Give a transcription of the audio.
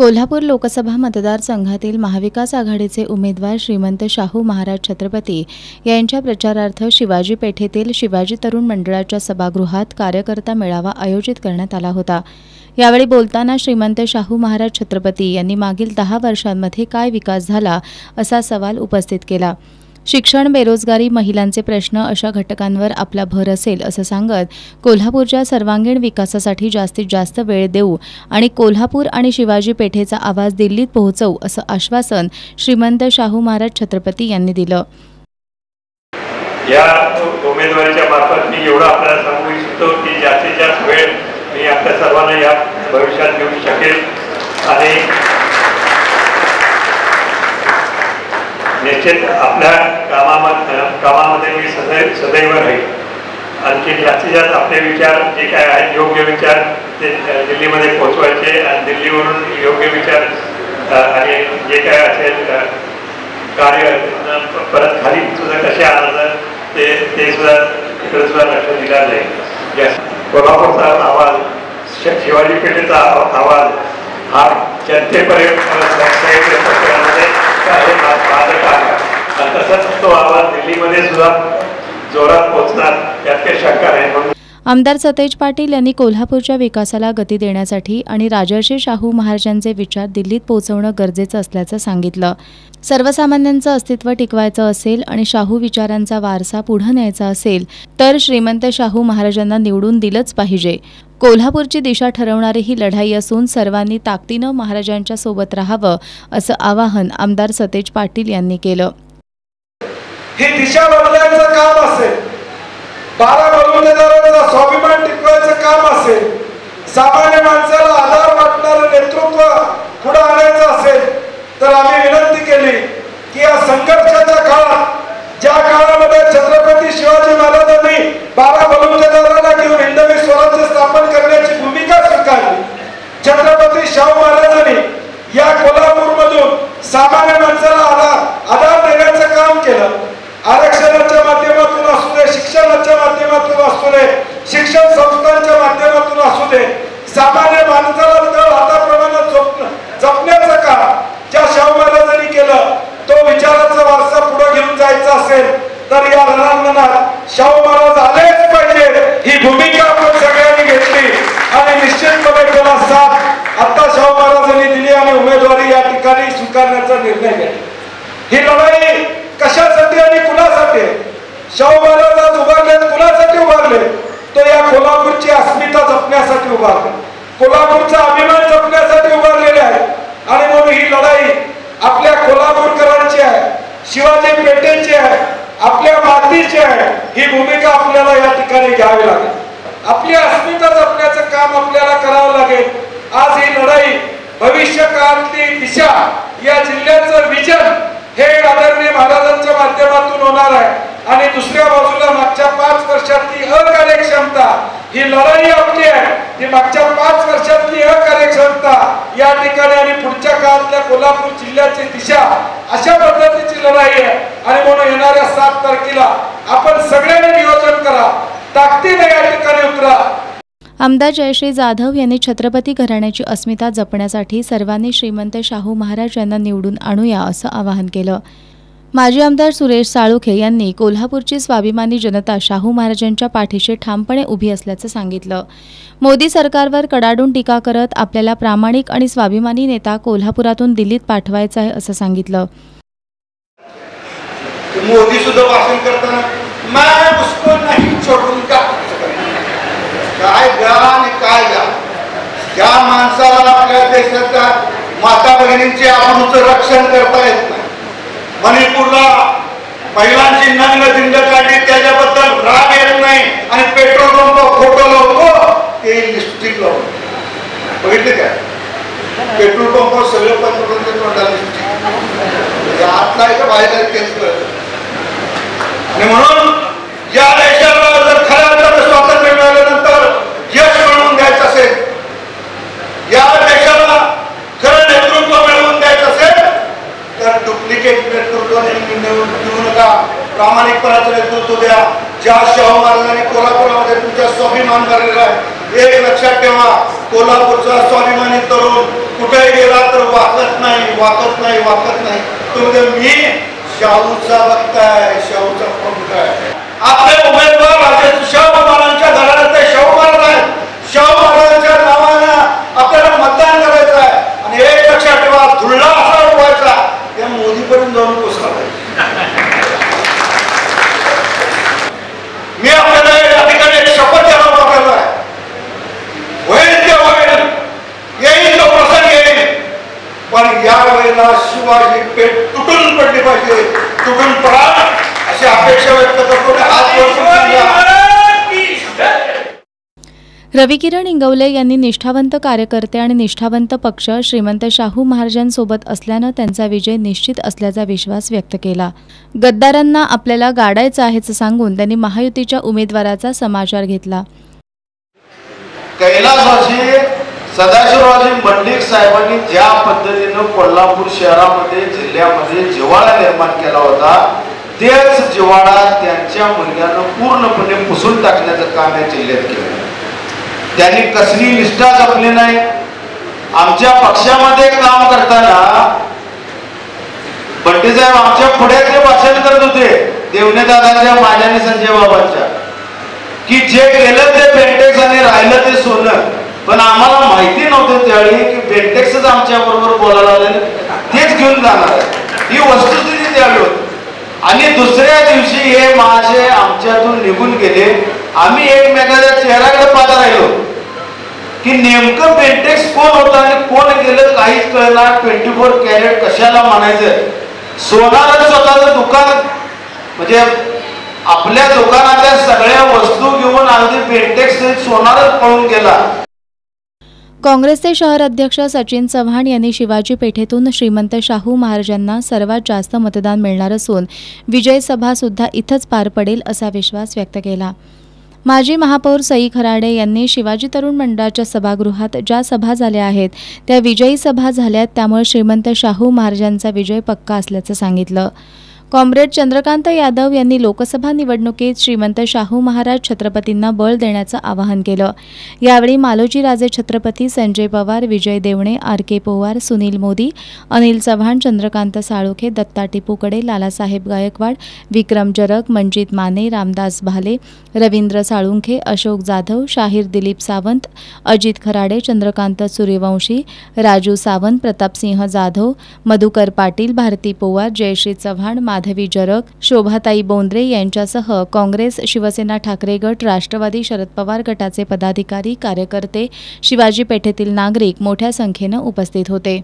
कोल्हापूर लोकसभा मतदारसंघातील महाविकास आघाडीचे उमेदवार श्रीमंत शाहू महाराज छत्रपती यांच्या प्रचारार्थ शिवाजी पेठेतील शिवाजी तरुण मंडळाच्या सभागृहात कार्यकर्ता मेळावा आयोजित करण्यात आला होता। यावेळी बोलताना श्रीमंत शाहू महाराज छत्रपती यांनी मागील 10 वर्षांमध्ये काय विकास झाला असा सवाल उपस्थित केला। शिक्षण, बेरोजगारी, महिलांचे प्रश्न अशा घटकांवर आपला भर असेल असं सांगत कोल्हापूरच्या सर्वांगीण विकासासाठी जास्तीत जास्त वेळ देऊ आणि कोल्हापूर आणि शिवाजी पेठेचा आवाज दिल्लीत पोहोचवू असं आश्वासन श्रीमंत शाहू महाराज छत्रपती यांनी दिलं। या उमेदवारीच्या मार्फत मी एवढं आपल्याला सांगू इच्छितो की जास्तीत जास्त वेळ मी आपल्या सर्वांना या भविष्यात देऊ शकेल आणि निश्चित आपल्या कामामध्ये मी सदैव राहील। आणखी जास्तीत जास्त आपले विचार जे काय आहेत योग्य विचार ते दिल्लीमध्ये पोहोचवायचे आणि दिल्लीवरून योग्य विचार आणि जे काय असेल कार्य परत खाली सुद्धा कसे आणायचं ते सुद्धा इकडे सुद्धा लक्ष दिलं जाईल। कोल्हापूरचा आवाज, शिवाजी पेठेचा आवाज हा जनतेपर्यंत तसंच तो आवाज दिल्लीमध्ये सुद्धा जोरात पोहोचणार यात काही शंका नाही। आमदार सतेज पाटील यांनी कोल्हापूरच्या विकासाला गती देण्यासाठी आणि राजर्षी शाहू महाराजांचे विचार दिल्लीत पोहोचवणं गरजेचं असल्याचं सांगितलं। सर्वसामान्यांचं अस्तित्व टिकवायचं असेल आणि शाहू विचारांचा वारसा पुढे न्यायचा असेल तर श्रीमंत शाहू महाराजांना निवडून दिलंच पाहिजे। कोल्हापूरची दिशा ठरवणारी ही लढाई असून सर्वांनी ताकदीनं महाराजांच्या सोबत राहावं असं आवाहन आमदार सतेज पाटील यांनी केलं। ही दिशा बदलायचं काम असेल, 12 बलुतेदारांचा स्वाभिमान टिकवायचं काम असेल, सामान्य माणसाला आधार वाटणारं नेतृत्व पुढे आणायचं असेल तर आम्ही विनंती केली की या संघर्षाच्या काळात ज्या काळामध्ये छत्रपती शिवाजी महाराजांनी 12 बलुतेदारांना घेऊन हिंदवी स्वराज्य स्थापन करण्याची भूमिका स्वीकारली, छत्रपती शाहू महाराजांनी या कोल्हापूरमधून सामान्य माणसाला आधार देण्याचं काम केलं। आरक्षणाच्या माध्यमातून असू दे, शिक्षणाच्या माध्यमातून असू दे, शिक्षण संस्थांच्या माध्यमातून असू दे, सामान्य माणसाला तळ हाताप्रमाणे जपण्याचं काम ज्या शाहू महाराजांनी केलं तो विचाराचा वारसा पुढे घेऊन जायचा असेल तर या रणांगणात शाहू महाराज आलेच पाहिजे ही भूमिका आपण सगळ्यांनी घेतली आणि निश्चितपणे त्याला साथ आता शाहू महाराजांनी दिली आणि उमेदवारी या ठिकाणी स्वीकारण्याचा निर्णय घेतला। ही लढाई कशासाठी आणि कुणासाठी? शाहू महाराज आज उभारले, कुणासाठी उभारले? तो या कोल्हापूरची अस्मिता जपण्यासाठी उभारले, कोल्हापूरचा अभिमान जपण्यासाठी उभारलेले आहे आणि म्हणून ही लढाई आपल्या कोल्हापूरकरांची आहे, शिवाजी पेठेची आहे, आपल्या मातीची आहे। ही भूमिका आपल्याला या ठिकाणी घ्यावी लागेल, आपली अस्मिता जपण्याचं काम आपल्याला करावं लागेल। आज ही लढाई भविष्य काळातली दिशा, या जिल्ह्याचं विजन हे आदरणीय महाराजांच्या माध्यमातून होणार आहे आणि दुसऱ्या बाजूला मागच्या 5 वर्षातली अकार्यक्षमता ही लढाई आपली आहे, ती मागच्या 5 वर्षातली अकार्यक्षमता या ठिकाणी आणि पुढच्या काळातल्या कोल्हापूर जिल्ह्याची दिशा अशा पद्धतीची लढाई आहे आणि म्हणून येणाऱ्या 7 तारखेला आपण सगळ्यांनी नियोजन करा, ताकदीने या ठिकाणी उतरा। आमदार जयश्री जाधव यांनी छत्रपती घराण्याची अस्मिता जपण्यासाठी सर्वांनी श्रीमंत शाहू महाराज यांना निवडून आणूया असं आवाहन केलं। माजी आमदार सुरेश साळुखे यांनी कोल्हापूरची स्वाभिमानी जनता शाहू महाराजांच्या पाठीशी ठामपणे उभी असल्याचं सांगितलं। मोदी सरकारवर कडाडून टीका करत आपल्याला प्रामाणिक आणि स्वाभिमानी नेता कोल्हापुरातून दिल्लीत पाठवायचा आहे असं सांगितलं। मोदी सुद्धा भाषण करताना मैं उसको नहीं छोडूंगा, काय गा आणि काय गा, ज्या माणसाला आपल्या देशाच्या माता भगिनींचे आबरूचं रक्षण करता येत नाही, मणिपूरला महिलांची नग्न धिंड काढली त्याच्याबद्दल राग येत नाही आणि पेट्रोल पंप फोटो लावतो ते लिपस्टिक लावतो, बघितले काय? पेट्रोल पंप सगळे पंतप्रधान तोंडाला लिपस्टिक आतला आहे का बाहेर आहे तेच कळत। आणि म्हणून या देशाला जर खऱ्या अर्थाने स्वातंत्र्य मिळाल्यानंतर यश मिळवून द्यायचं असेल, या देशाला खरं नेतृत्व मिळवून द्यायचं असेल तर डुप्लिकेट नेतृत्व देऊ नका, प्रामाणिकपणाचं नेतृत्व द्या। ज्या शाहू महाराजांनी कोल्हापुरामध्ये तुमचा स्वाभिमान भरलेला आहे, एक लक्षात ठेवा, कोल्हापूरचा स्वाभिमानी तरुण कुठे गेला तर वाकत नाही वाकत नाही वाकत नाही. तुम्ही मी शाहूचा भक्त आहे, शाहूचा प्रमुख आहे. आपले उमेदवार राजे शाहू महाराजांच्या घराण्याचे शाहू महाराज आहेत. शाहू महाराजांच्या नावानं आपल्याला मतदान करायचं आहे आणि एक लक्षात ठेवा, धुळला असा उडवायचा त्या मोदीपर्यंत जाऊन पोचला पाहिजे. मी आपल्याला या ठिकाणी एक शपथ द्यायला वापरलो आहे. होईल ते होईल, येईल तो प्रसंग येईल, पण या वेळेला शिवाजी पेठ तुटून पडली पाहिजे, तुटून पडा अशी अपेक्षा व्यक्त करतो. हात वर रविकिरण इंगवले यांनी निष्ठावंत कार्यकर्ते आणि निष्ठावंत पक्ष श्रीमंत शाहू महाराजांसोबत असल्यानं त्यांचा विजय निश्चित असल्याचा विश्वास व्यक्त केला. गद्दारांना आपल्याला गाडायचं आहेच सांगून त्यांनी महायुतीच्या उमेदवाराचा समाचार घेतला. कैलासवासी सदाशिवरावजी मंडलिक साहेबांनी ज्या पद्धतीनं कोल्हापूर शहरामध्ये जिल्ह्यामध्ये जिव्हाळा निर्माण केला होता, तेच जिव्हाळा त्यांच्या मुलग्यानं पूर्णपणे पुसून टाकण्याचं काम या जिल्ह्यात केलं. त्यांनी कसली निष्ठा जपली नाही. आमच्या पक्षामध्ये काम करताना बंटी साहेब आमच्या पुढे ते भाषण करत होते, देवणे दादांच्या, माझ्या आणि संजय बाबांच्या, की जे गेलं ते बेंटेक्स आणि राहिलं ते सोनं. पण आम्हाला माहिती नव्हतं त्यावेळी की बेंटेक्सच आमच्या बरोबर बोलायला आले, तेच घेऊन जाणार आहे. ही वस्तुस्थिती त्यावेळी होती. आणि दुसऱ्या दिवशी हे महाशय आमच्यातून निघून गेले. आम्ही एकमेकाच्या चेहऱ्याकडे पाहत राहिलो की नेमकं बेंटेक्स कोण होतं आणि कोण गेलं काहीच कळणार. 24 कॅरेट कशाला म्हणायचं, सोनारच स्वतःचं दुकान, म्हणजे आपल्या दुकानातल्या सगळ्या वस्तू घेऊन अगदी बेंटेक्स सोनारच पळून गेला. काँग्रेसचे शहर अध्यक्ष सचिन चव्हाण यांनी शिवाजी पेठेतून श्रीमंत शाहू महाराजांना सर्वात जास्त मतदान मिळणार असून विजय सभा सुद्धा इथंच पार पडेल असा विश्वास व्यक्त केला. माजी महापौर सई खराडे यांनी शिवाजी तरुण मंडळाच्या सभागृहात ज्या सभा झाल्या आहेत त्या विजयी सभा झाल्यात, त्यामुळे श्रीमंत शाहू महाराजांचा विजय पक्का असल्याचं सांगितलं. कॉम्रेड चंद्रकांत यादव यांनी लोकसभा निवडणुकीत श्रीमंत शाहू महाराज छत्रपतींना बळ देण्याचं आवाहन केलं. यावेळी मालोजी राजे छत्रपती, संजय पवार, विजय देवणे, आर.के. पोवार, सुनील मोदी, अनिल चव्हाण, चंद्रकांत साळुखे, दत्ता टिपूकडे, लालासाहेब गायकवाड, विक्रम जरग, मंजित माने, रामदास भाले, रवींद्र साळुंखे, अशोक जाधव, शाहीर दिलीप सावंत, अजित खराडे, चंद्रकांत सूर्यवंशी, राजू सावंत, प्रतापसिंह जाधव, मधुकर पाटील, भारती पोवार, जयश्री चव्हाण, माधवी जरग, शोभाताई बोंद्रे यांच्यासह काँग्रेस, शिवसेना ठाकरे गट, राष्ट्रवादी शरद पवार गटाचे पदाधिकारी, कार्यकर्ते, शिवाजी पेठेतील नागरिक मोठ्या संख्येनं उपस्थित होते.